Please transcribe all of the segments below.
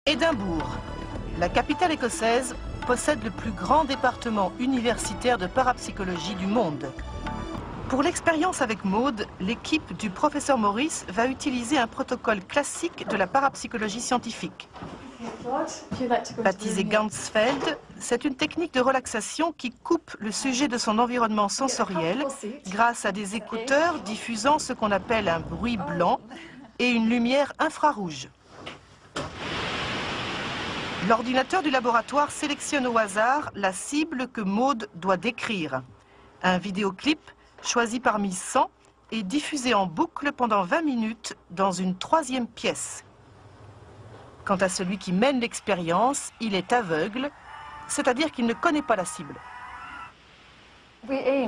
Édimbourg, la capitale écossaise, possède le plus grand département universitaire de parapsychologie du monde. Pour l'expérience avec Maude, l'équipe du professeur Maurice va utiliser un protocole classique de la parapsychologie scientifique. Baptisé Ganzfeld, c'est une technique de relaxation qui coupe le sujet de son environnement sensoriel grâce à des écouteurs diffusant ce qu'on appelle un bruit blanc et une lumière infrarouge. L'ordinateur du laboratoire sélectionne au hasard la cible que Maude doit décrire. Un vidéoclip choisi parmi 100 est diffusé en boucle pendant 20 minutes dans une troisième pièce. Quant à celui qui mène l'expérience, il est aveugle, c'est-à-dire qu'il ne connaît pas la cible.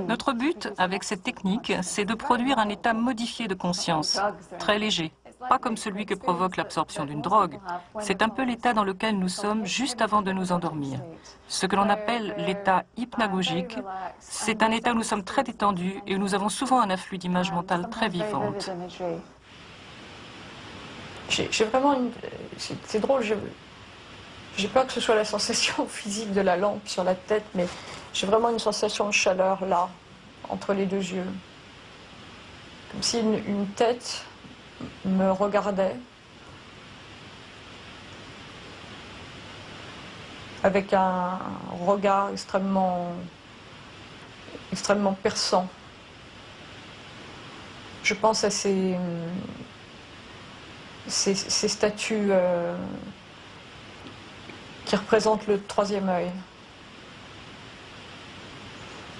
Notre but avec cette technique, c'est de produire un état modifié de conscience, très léger, pas comme celui que provoque l'absorption d'une drogue. C'est un peu l'état dans lequel nous sommes juste avant de nous endormir. Ce que l'on appelle l'état hypnagogique, c'est un état où nous sommes très détendus et où nous avons souvent un afflux d'images mentales très vivantes. J'ai vraiment une... C'est drôle, j'ai peur que ce soit la sensation physique de la lampe sur la tête, mais j'ai vraiment une sensation de chaleur là, entre les deux yeux. Comme si une tête me regardait avec un regard extrêmement perçant. Je pense à ces statues qui représentent le troisième œil.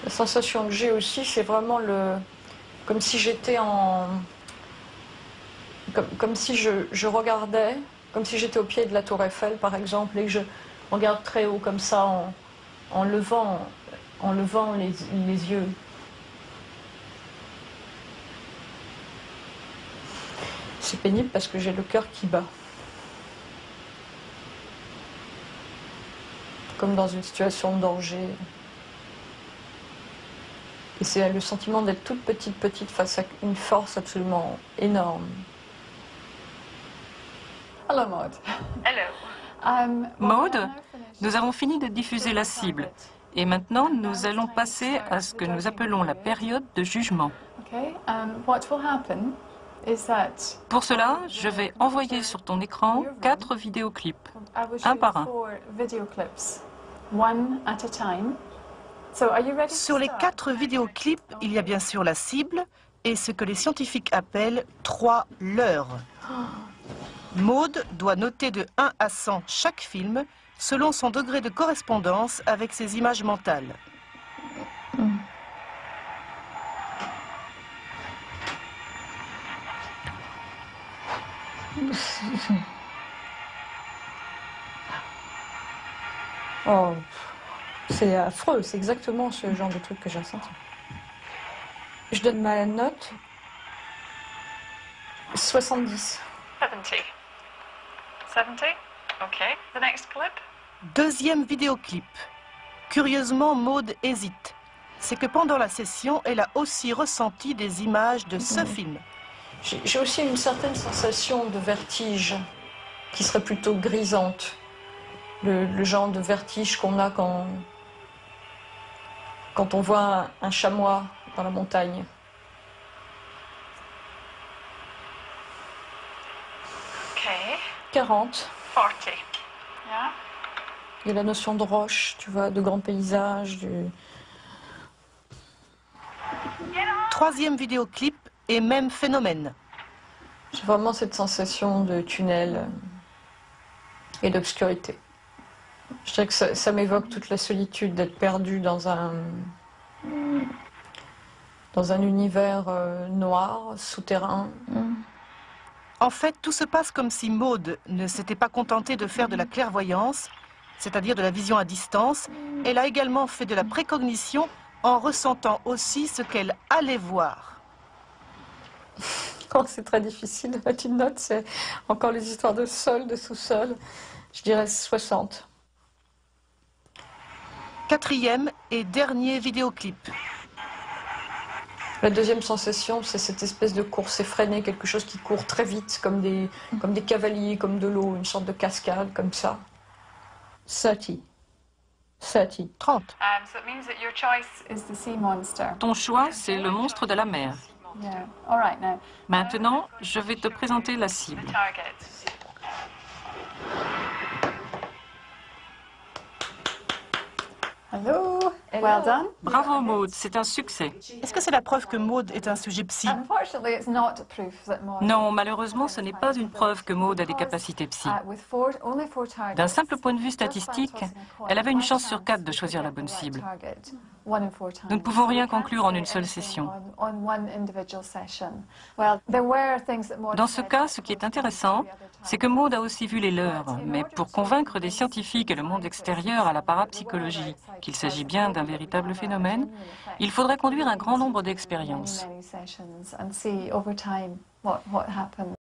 La sensation que j'ai aussi, c'est vraiment comme si j'étais comme si je regardais, comme si j'étais au pied de la tour Eiffel par exemple, et que je regarde très haut comme ça en levant les yeux. C'est pénible parce que j'ai le cœur qui bat. Comme dans une situation de danger. Et c'est le sentiment d'être toute petite face à une force absolument énorme. Hello, Maude. Hello. Maude, nous avons fini de diffuser la cible. Et maintenant, nous allons passer à ce que nous appelons la période de jugement. Pour cela, je vais envoyer sur ton écran 4 vidéoclips, un par un. Sur les 4 vidéoclips, il y a bien sûr la cible et ce que les scientifiques appellent 3 leurres. Maude doit noter de 1 à 100 chaque film selon son degré de correspondance avec ses images mentales. Oh, c'est affreux, c'est exactement ce genre de truc que j'ai ressenti. Je donne ma note 70. 70. 70? OK. The next clip? Deuxième vidéoclip. Curieusement, Maude hésite. C'est que pendant la session, elle a aussi ressenti des images de ce film. J'ai aussi une certaine sensation de vertige qui serait plutôt grisante. Le genre de vertige qu'on a quand on voit un chamois dans la montagne. OK. 40. 40. Yeah. Il y a la notion de roche, tu vois, de grands paysages. Troisième vidéoclip et même phénomène. J'ai vraiment cette sensation de tunnel et d'obscurité. Je dirais que ça m'évoque toute la solitude d'être perdu dans un univers noir, souterrain. En fait, tout se passe comme si Maude ne s'était pas contentée de faire de la clairvoyance, c'est-à-dire de la vision à distance. Elle a également fait de la précognition en ressentant aussi ce qu'elle allait voir. Oh, c'est très difficile de mettre une note, c'est encore les histoires de sol, de sous-sol. Je dirais 60. Quatrième et dernier vidéoclip. La deuxième sensation, c'est cette espèce de course effrénée, quelque chose qui court très vite, comme des cavaliers, comme de l'eau, une sorte de cascade, comme ça. 30. 30. So it means that your choice is the sea monster. Ton choix, c'est le monstre de la mer. Yeah. All right now. Maintenant, je vais te présenter la cible. Target. Hello. Well done. Bravo Maud, c'est un succès. Est-ce que c'est la preuve que Maud est un sujet psy? Unfortunately, it's not proof that Maud. Non, malheureusement, ce n'est pas une preuve que Maud a des capacités psy. D'un simple point de vue statistique, elle avait une chance sur 4 de choisir la bonne cible. Nous ne pouvons rien conclure en une seule session. Dans ce cas, ce qui est intéressant, c'est que Maud a aussi vu les leurs, mais pour convaincre des scientifiques et le monde extérieur à la parapsychologie qu'il s'agit bien d'un véritable phénomène, il faudrait conduire un grand nombre d'expériences.